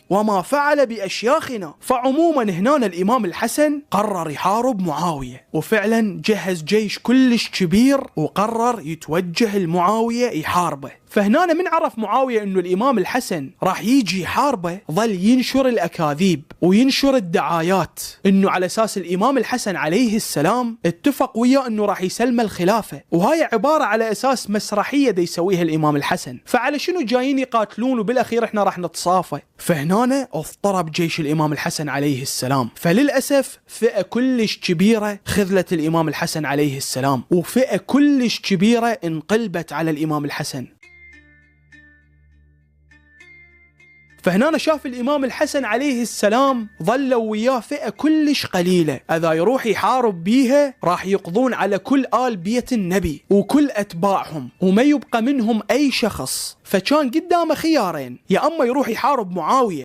وما فعل بأشياخنا. فعموما هنا الإمام الحسن قرر يحارب معاوية، وفعلا جهز جيش كلش كبير وقرر يتوجه لمعاوية يحاربه. فهنا من عرف معاوية انه الامام الحسن راح يجي يحاربه، ظل ينشر الاكاذيب وينشر الدعايات انه على اساس الامام الحسن عليه السلام اتفق وياه انه راح يسلم الخلافة، وهاي عبارة على اساس مسرحية دا يسويها الامام الحسن. فعلى شنو جايين يقاتلون وبالاخير احنا راح نتصافى؟ فهنا اضطرب جيش الامام الحسن عليه السلام. فللاسف فئة كلش كبيرة خذلت الامام الحسن عليه السلام، وفئة كلش كبيرة انقلبت على الامام الحسن. فهنا شاف الإمام الحسن عليه السلام ظلوا وياه فئة كلش قليلة، إذا يروح يحارب بيها راح يقضون على كل آل بيت النبي وكل أتباعهم وما يبقى منهم أي شخص. فكان قدامه خيارين، يا أما يروح يحارب معاوية